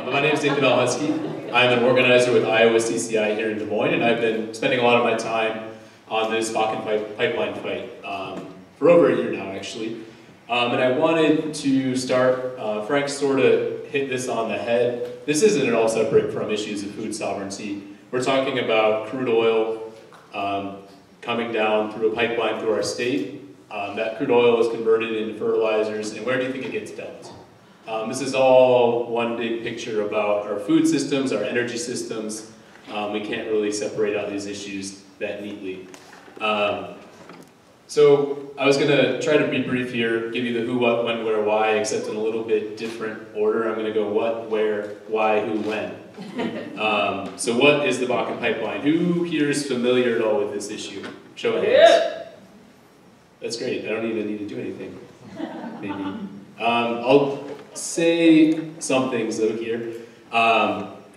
My name is Nathan Husky. I'm an organizer with Iowa CCI here in Des Moines, and I've been spending a lot of my time on this Bakken Pipeline fight for over a year now, actually. And I wanted to start, Frank sort of hit this on the head. This isn't at all separate from issues of food sovereignty. We're talking about crude oil coming down through a pipeline through our state. That crude oil is converted into fertilizers, and where do you think it gets dumped? This is all one big picture about our food systems, our energy systems. We can't really separate out these issues that neatly. So I was going to try to be brief here, give you the who, what, when, where, why, except in a little bit different order. I'm going to go what, where, why, who, when. So what is the Bakken Pipeline? Who here is familiar at all with this issue? Show of hands. That's great. I don't even need to do anything. Maybe. I'll say some things though here.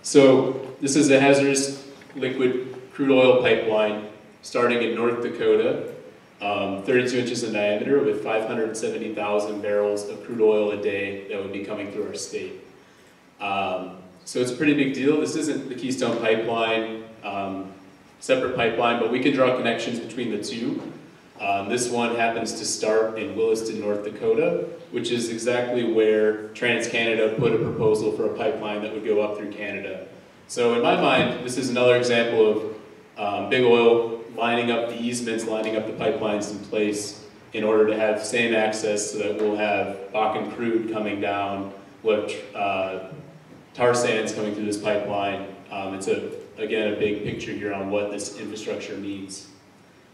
So this is a hazardous liquid crude oil pipeline starting in North Dakota, 32 inches in diameter with 570,000 barrels of crude oil a day that would be coming through our state. So it's a pretty big deal. This isn't the Keystone Pipeline, separate pipeline, but we can draw connections between the two. This one happens to start in Williston, North Dakota, which is exactly where TransCanada put a proposal for a pipeline that would go up through Canada. So in my mind, this is another example of big oil lining up the easements, lining up the pipelines in place in order to have same access so that we'll have Bakken crude coming down, we'll have tar sands coming through this pipeline. It's, again, a big picture here on what this infrastructure means.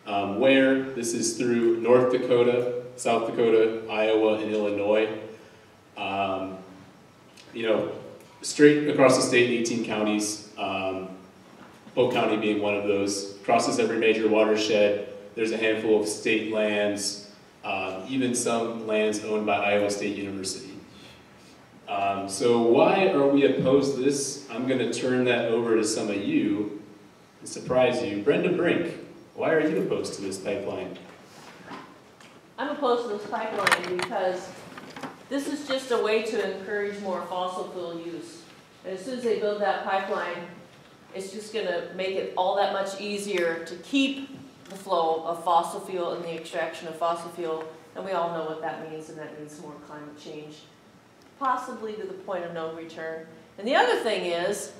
Where this is through North Dakota, South Dakota, Iowa, and Illinois. Straight across the state, 18 counties, Polk County being one of those. Crosses every major watershed. There's a handful of state lands, even some lands owned by Iowa State University. So why are we opposed to this? I'm going to turn that over to some of you and surprise you. Brenda Brink. Why are you opposed to this pipeline? I'm opposed to this pipeline because this is just a way to encourage more fossil fuel use. And as soon as they build that pipeline, it's just going to make it all that much easier to keep the flow of fossil fuel and the extraction of fossil fuel. And we all know what that means, and that means more climate change, possibly to the point of no return. And the other thing is,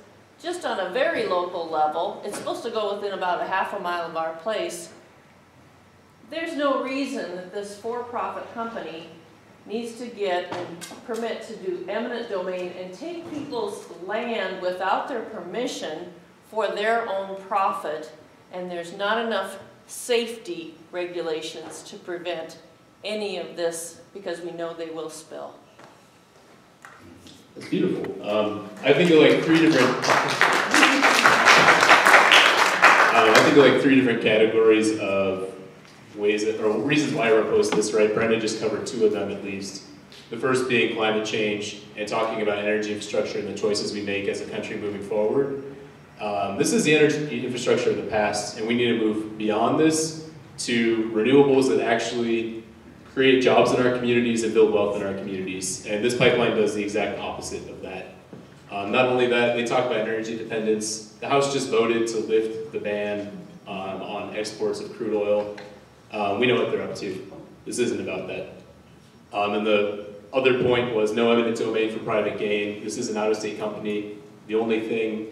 just on a very local level, it's supposed to go within about a half a mile of our place. There's no reason that this for-profit company needs to get a permit to do eminent domain and take people's land without their permission for their own profit, and there's not enough safety regulations to prevent any of this because we know they will spill. That's beautiful. I think of like three different categories of ways that, or reasons why we're opposed to this, right? Brenda just covered two of them at least. The first being climate change and talking about energy infrastructure and the choices we make as a country moving forward. This is the energy infrastructure of the past, and we need to move beyond this to renewables that actually create jobs in our communities and build wealth in our communities. And this pipeline does the exact opposite of that. Not only that, they talk about energy independence. The House just voted to lift the ban on exports of crude oil. We know what they're up to. This isn't about that. And the other point was no eminent domain for private gain. This is an out-of-state company. The only thing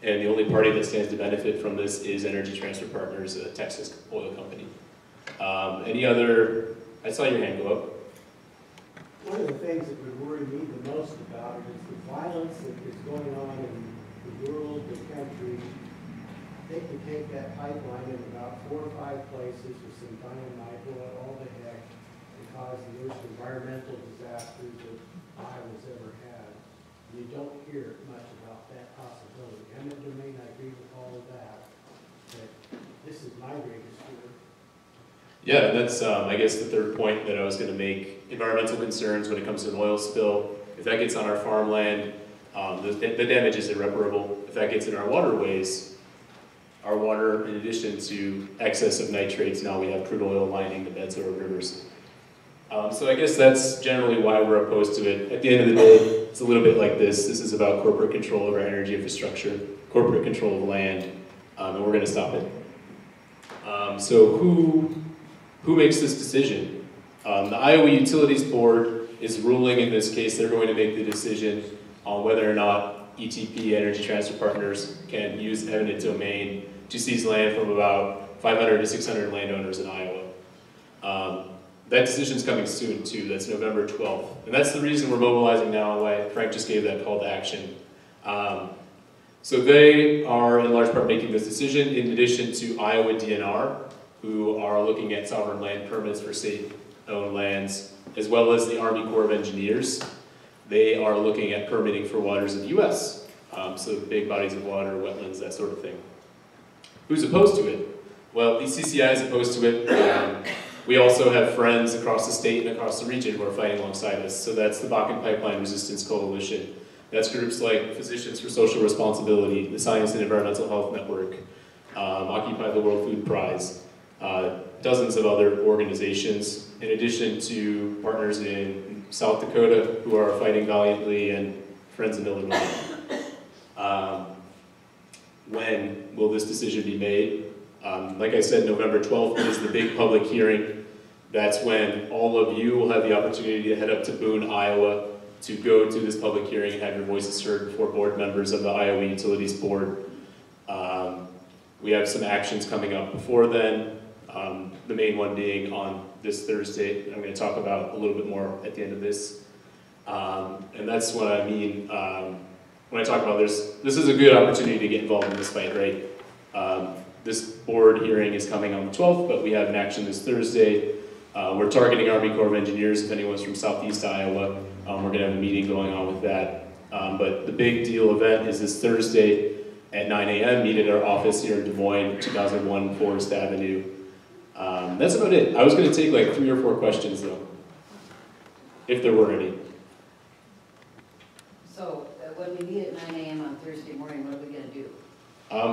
and the only party that stands to benefit from this is Energy Transfer Partners, a Texas oil company. Any other? I saw your hand go up. One of the things that would worry me the most about it is the violence that is going on in the world, the country. They could take that pipeline in about 4 or 5 places with some dynamite, blow it all to heck, and cause the worst environmental disasters that Iowa's ever had. You don't hear much about that possibility. Eminent domain, I agree with all of that, but this is my greatest fear. Yeah, that's, I guess, the third point that I was going to make. Environmental concerns when it comes to an oil spill. If that gets on our farmland, the damage is irreparable. If that gets in our waterways, our water, in addition to excess of nitrates, now we have crude oil lining the beds of our rivers. So I guess that's generally why we're opposed to it. At the end of the day, it's a little bit like this. This is about corporate control of our energy infrastructure, corporate control of land, and we're going to stop it. So who makes this decision? The Iowa Utilities Board is ruling in this case. They're going to make the decision on whether or not ETP, Energy Transfer Partners, can use eminent domain to seize land from about 500 to 600 landowners in Iowa. That decision's coming soon too. That's November 12th. And that's the reason we're mobilizing now and why Frank just gave that call to action. So they are in large part making this decision in addition to Iowa DNR, who are looking at sovereign land permits for state-owned lands, as well as the Army Corps of Engineers. They are looking at permitting for waters of the US. So big bodies of water, wetlands, that sort of thing. Who's opposed to it? Well, BCCI is opposed to it. We also have friends across the state and across the region who are fighting alongside us. So that's the Bakken Pipeline Resistance Coalition. That's groups like Physicians for Social Responsibility, the Science and Environmental Health Network, Occupy the World Food Prize, dozens of other organizations, in addition to partners in South Dakota who are fighting valiantly, and friends in Illinois. When will this decision be made? Like I said, November 12th is the big public hearing. That's when all of you will have the opportunity to head up to Boone, Iowa, to go to this public hearing and have your voices heard before board members of the Iowa Utilities Board. We have some actions coming up before then, the main one being on this Thursday. I'm going to talk about a little bit more at the end of this. And that's what I mean when I talk about this is a good opportunity to get involved in this fight, right? This board hearing is coming on the 12th, but we have an action this Thursday. We're targeting Army Corps of Engineers. If anyone's from Southeast Iowa, we're going to have a meeting going on with that. But the big deal event is this Thursday at 9 a.m. Meet at our office here in Des Moines, 2001 Forest Avenue. That's about it. I was going to take like 3 or 4 questions though, if there were any. So when we meet at 9 a.m. on Thursday morning, what are we going to do?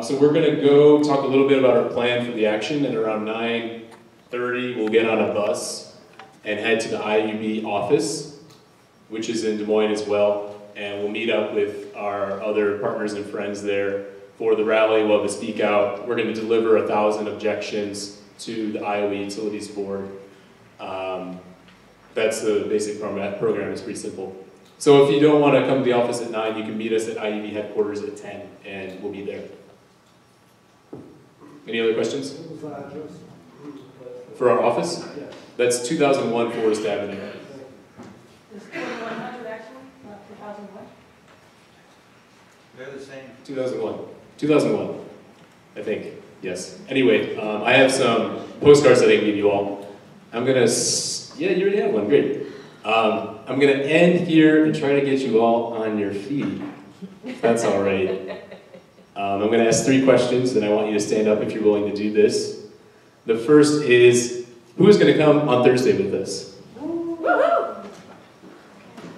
So we're going to go talk a little bit about our plan for the action, and around 9:30 we'll get on a bus and head to the IUB office, which is in Des Moines as well, and we'll meet up with our other partners and friends there for the rally. We'll have a speak out. We're going to deliver 1,000 objections to the Iowa Utilities Board. That's the basic program. It's pretty simple. So if you don't want to come to the office at 9, you can meet us at IUB headquarters at 10, and we'll be there. Any other questions? For our office? That's 2001 Forest Avenue. Is 2100 actually, not 2001? They're the same. 2001. 2001, I think. Yes. Anyway, I have some postcards that I can give you all. I'm going to... Yeah, you already have one. Great. I'm going to end here and try to get you all on your feet, if that's all right. I'm going to ask 3 questions, and I want you to stand up if you're willing to do this. The first is, who is going to come on Thursday with us? Woohoo!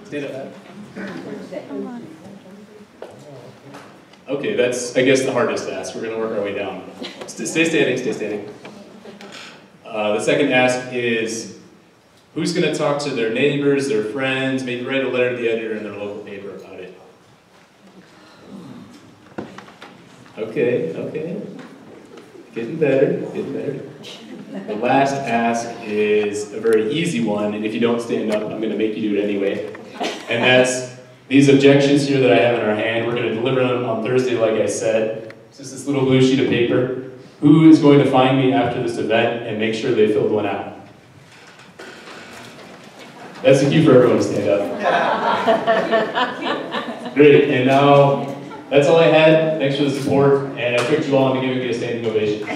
Stand up. Okay, that's, I guess, the hardest ask. We're going to work our way down. Stay standing, stay standing. The second ask is, who's going to talk to their neighbors, their friends, maybe write a letter to the editor in their local paper about it? Okay, okay. Getting better, getting better. The last ask is a very easy one, and if you don't stand up, I'm going to make you do it anyway. And that's these objections here that I have in our hand. We're going to deliver them on Thursday, like I said. It's just this little blue sheet of paper. Who is going to find me after this event and make sure they filled one out? That's a cue for everyone to stand up. Great, and now that's all I had. Thanks for the support, and I tricked you all into giving me a standing ovation.